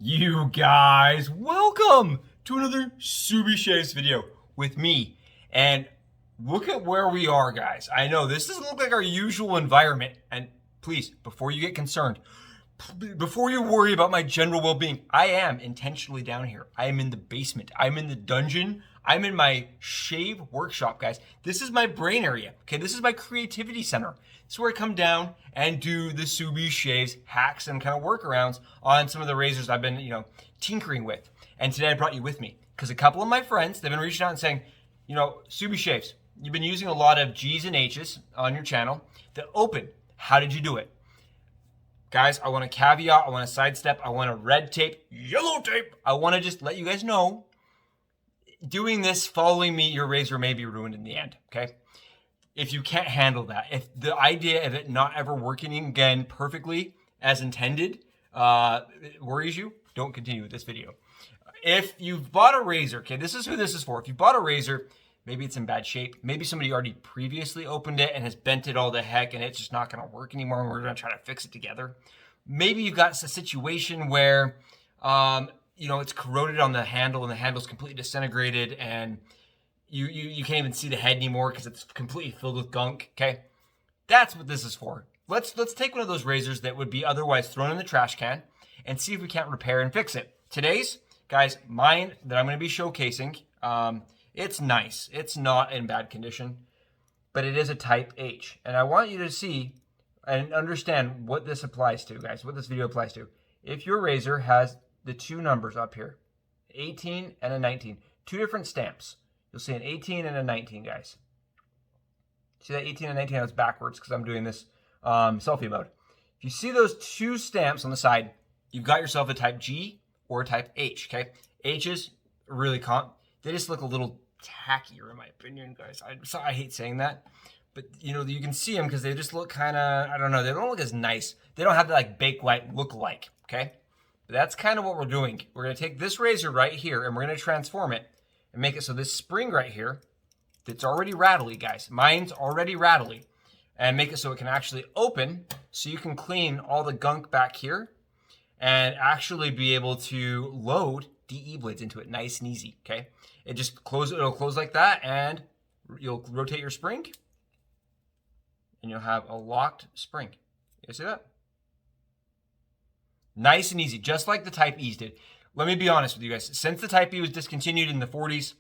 You guys, welcome to another Subie Shaves video with me. And look at where we are, guys. I know this doesn't look like our usual environment. And please, before you get concerned, before you worry about my general well-being, I am intentionally down here. I am in the basement. I'm in the dungeon. I'm in my shave workshop, guys. This is my brain area, okay? This is my creativity center. This is where I come down and do the Subie Shaves hacks and kind of workarounds on some of the razors I've been, tinkering with. And today I brought you with me because a couple of my friends, they've been reaching out and saying, Subie Shaves, you've been using a lot of G's and H's on your channel that open. How did you do it? Guys, I want to caveat, I want to sidestep, I want to red tape, yellow tape. I want to just let you guys know, doing this, following me, your razor may be ruined in the end, okay? If you can't handle that, if the idea of it not ever working again perfectly as intended worries you, don't continue with this video. If you've bought a razor, okay, this is who this is for. If you bought a razor, maybe it's in bad shape. Maybe somebody already previously opened it and has bent it all to heck and it's just not gonna work anymore and we're gonna try to fix it together. Maybe you've got a situation where, it's corroded on the handle and the handle's completely disintegrated and you can't even see the head anymore because it's completely filled with gunk, okay? That's what this is for. Let's take one of those razors that would be otherwise thrown in the trash can and see if we can't repair and fix it. Today's, guys, mine that I'm gonna be showcasing, it's nice. It's not in bad condition, but it is a type H. And I want you to see and understand what this applies to, guys, what this video applies to. If your razor has the two numbers up here, 18 and a 19, two different stamps. You'll see an 18 and a 19, guys. See that 18 and 19? I was backwards because I'm doing this selfie mode. If you see those two stamps on the side, you've got yourself a type G or a type H, okay? H's really they just look a little tackier in my opinion, guys. I hate saying that, but you can see them because they just look kind of, I don't know, they don't look as nice. They don't have the bake white look like, okay? But that's kind of what we're doing. We're gonna take this razor right here and we're gonna transform it and make it so this spring right here, that's already rattly, guys. Mine's already rattly. And make it so it can actually open so you can clean all the gunk back here and actually be able to load DE blades into it nice and easy, okay? It'll close like that and you'll rotate your spring and you'll have a locked spring. You see that? Nice and easy, just like the Type E's did. Let me be honest with you guys. Since the Type E was discontinued in the 40s,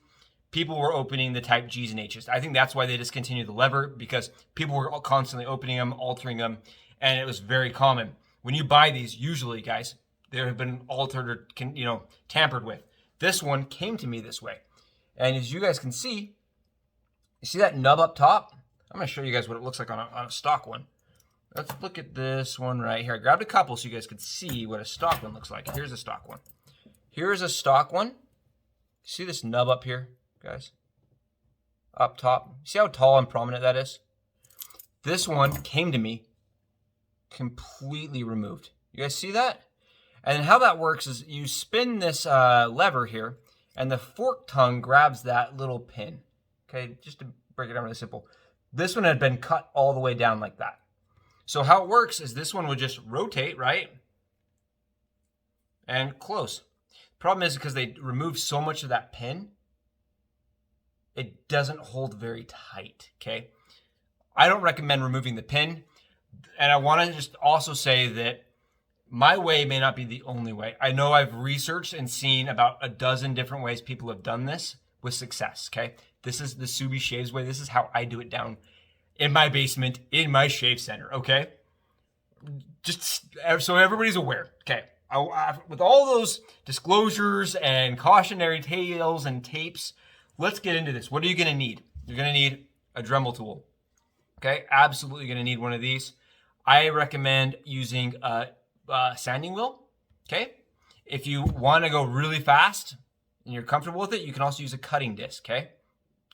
people were opening the Type G's and H's. I think that's why they discontinued the lever, because people were constantly opening them, altering them, and it was very common. When you buy these, usually, guys, they have been altered or tampered with. This one came to me this way. And as you guys can see, you see that nub up top? I'm going to show you guys what it looks like on a stock one. Let's look at this one right here. I grabbed a couple so you guys could see what a stock one looks like. Here's a stock one. Here's a stock one. See this nub up here, guys? Up top. See how tall and prominent that is? This one came to me completely removed. You guys see that? And how that works is you spin this lever here, and the fork tongue grabs that little pin. Okay, just to break it down really simple. This one had been cut all the way down like that. So how it works is this one would just rotate, right? And close. Problem is because they remove so much of that pin, it doesn't hold very tight, okay? I don't recommend removing the pin. And I want to just also say that my way may not be the only way. I know I've researched and seen about a dozen different ways people have done this with success, okay? This is the Subie Shaves way. This is how I do it down in my basement, in my shave center, okay? Just so everybody's aware, okay? With all those disclosures and cautionary tales and tapes, let's get into this. What are you going to need? You're going to need a Dremel tool. Okay, absolutely going to need one of these. I recommend using a sanding wheel. Okay, if you want to go really fast and you're comfortable with it, you can also use a cutting disc. Okay,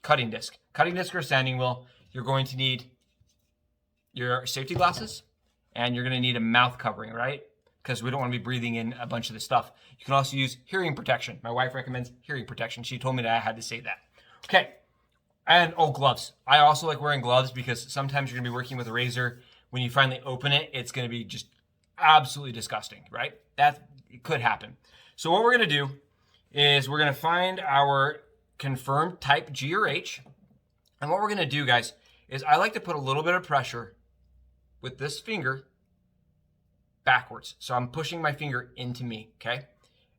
cutting disc or a sanding wheel. You're going to need your safety glasses and you're going to need a mouth covering, right? Because we don't want to be breathing in a bunch of this stuff. You can also use hearing protection. My wife recommends hearing protection. She told me that I had to say that. Okay. And, gloves. I also like wearing gloves because sometimes you're going to be working with a razor. When you finally open it, it's going to be just absolutely disgusting, right? That could happen. So what we're gonna do is we're gonna find our confirmed type G or H. And what we're gonna do, guys, is I like to put a little bit of pressure with this finger backwards. So I'm pushing my finger into me, okay?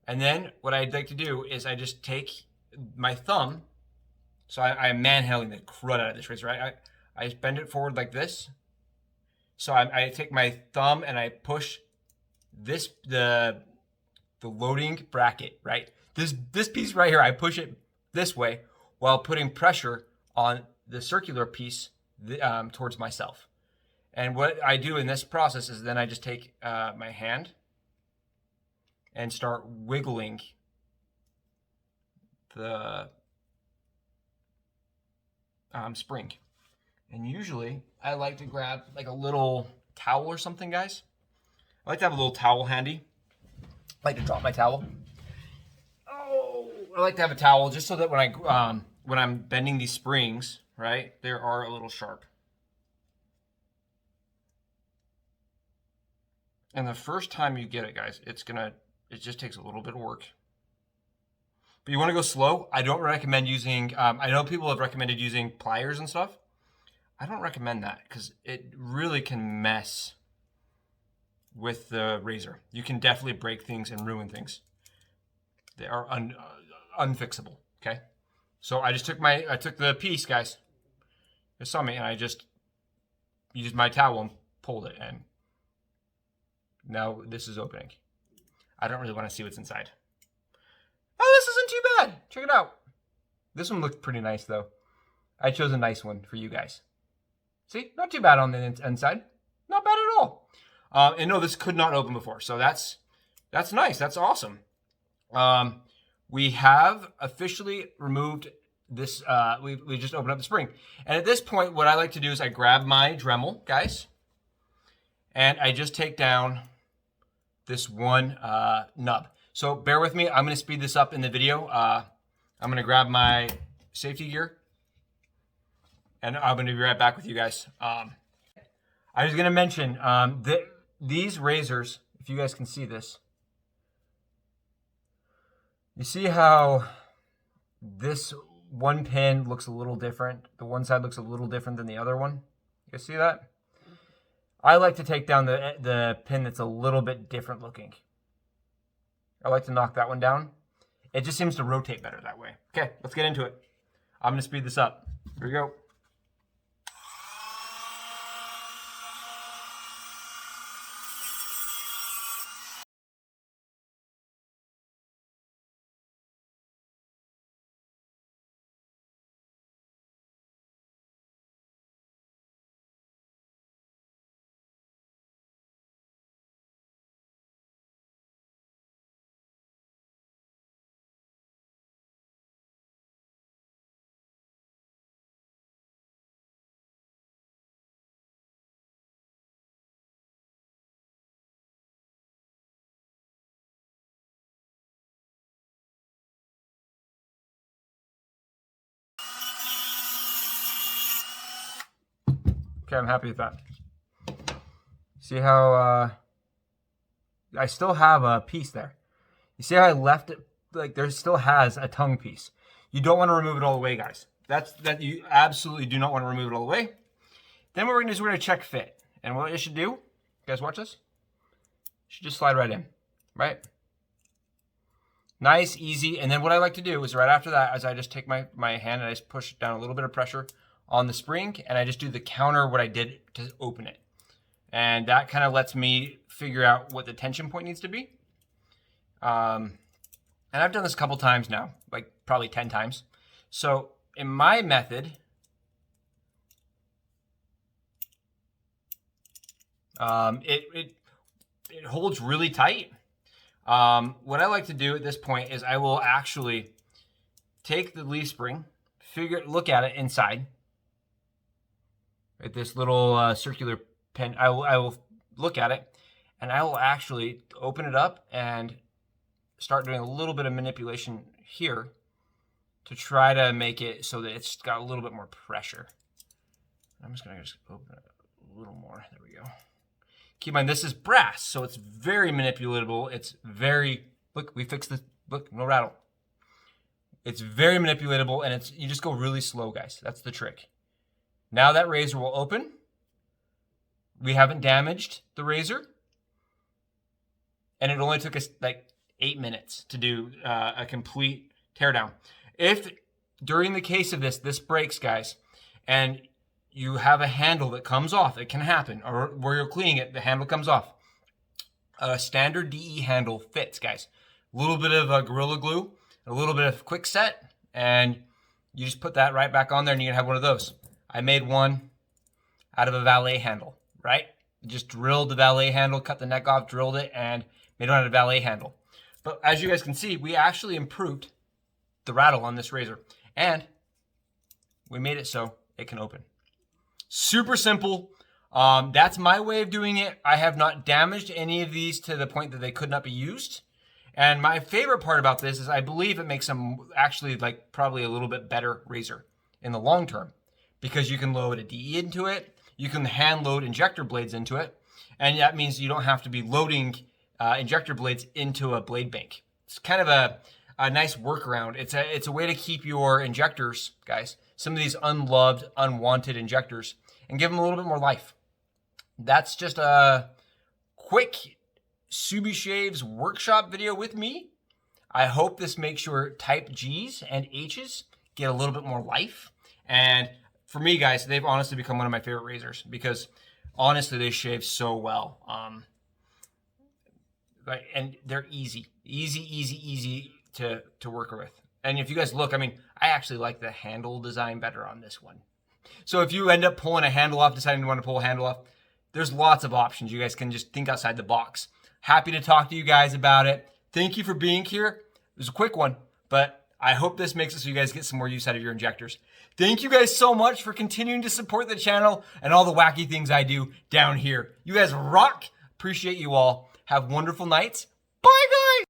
And then what I'd like to do is I just take my thumb. So I'm manhandling the crud out of this razor, right? I just bend it forward like this. So I take my thumb and I push this, the loading bracket, right? This piece right here, I push it this way while putting pressure on the circular piece towards myself. And what I do in this process is then I just take my hand and start wiggling the spring. And usually I like to grab like a little towel or something, guys. I like to have a little towel handy. I like to drop my towel. Oh, I like to have a towel just so that when I'm bending these springs, right, they are a little sharp. And the first time you get it, guys, it just takes a little bit of work. But you want to go slow. I don't recommend using, I know people have recommended using pliers and stuff. I don't recommend that because it really can mess with the razor. You can definitely break things and ruin things. They are unfixable, okay? So I just took the piece, guys. You saw me, and I just used my towel and pulled it, and now this is opening. I don't really want to see what's inside. Oh, this isn't too bad. Check it out. This one looked pretty nice, though. I chose a nice one for you guys. See, not too bad on the inside. Not bad at all. And no, this could not open before, so that's nice. That's awesome. We have officially removed this. We just opened up the spring, and at this point, what I like to do is I grab my Dremel, guys, and I just take down this one nub. So bear with me. I'm going to speed this up in the video. I'm going to grab my safety gear, and I'm going to be right back with you guys. I was going to mention that these razors, if you guys can see this, you see how this one pin looks a little different. The one side looks a little different than the other one. You see that? I like to take down the pin that's a little bit different looking. I like to knock that one down. It just seems to rotate better that way. Okay, let's get into it. I'm gonna speed this up. Here we go. Okay, I'm happy with that. See how I still have a piece there. You see how I left it, like there still has a tongue piece. You don't want to remove it all the way, guys. That you absolutely do not want to remove it all the way. Then what we're gonna do is we're gonna check fit. And what you should do, you guys watch this? You should just slide right in, right? Nice, easy. And then what I like to do is right after that, is I just take my hand and I just push down a little bit of pressure on the spring, and I just do the counter what I did to open it. And that kind of lets me figure out what the tension point needs to be. And I've done this a couple times now, like probably 10 times. So in my method, it holds really tight. What I like to do at this point is I will actually take the leaf spring, look at it inside. Right, this little circular pin, I will look at it, and I will actually open it up and start doing a little bit of manipulation here to try to make it so that it's got a little bit more pressure. I'm just gonna open it a little more. There we go. Keep in mind, this is brass, so it's very manipulatable. It's very, look, we fixed this, look, no rattle. It's very manipulatable, and you just go really slow, guys. That's the trick. Now that razor will open. We haven't damaged the razor. And it only took us like 8 minutes to do a complete teardown. If during the case of this breaks, guys, and you have a handle that comes off, it can happen, or where you're cleaning it, the handle comes off. A standard DE handle fits, guys. A little bit of Gorilla Glue, a little bit of Quick Set, and you just put that right back on there and you can have one of those. I made one out of a valet handle, right? Just drilled the valet handle, cut the neck off, drilled it, and made one out of a valet handle. But as you guys can see, we actually improved the rattle on this razor, and we made it so it can open. Super simple. That's my way of doing it. I have not damaged any of these to the point that they could not be used. And my favorite part about this is I believe it makes them actually like probably a little bit better razor in the long term, because you can load a DE into it. You can hand load injector blades into it. And that means you don't have to be loading injector blades into a blade bank. It's kind of a nice workaround. It's a way to keep your injectors, guys, some of these unloved, unwanted injectors, and give them a little bit more life. That's just a quick Subie Shaves workshop video with me. I hope this makes your type G's and H's get a little bit more life. And for me, guys, they've honestly become one of my favorite razors because honestly, they shave so well. And they're easy to work with. And if you guys look, I mean, I actually like the handle design better on this one. So if you end up pulling a handle off, deciding you want to pull a handle off, there's lots of options. You guys can just think outside the box. Happy to talk to you guys about it. Thank you for being here. It was a quick one, but I hope this makes it so you guys get some more use out of your injectors. Thank you guys so much for continuing to support the channel and all the wacky things I do down here. You guys rock. Appreciate you all. Have wonderful nights. Bye, guys.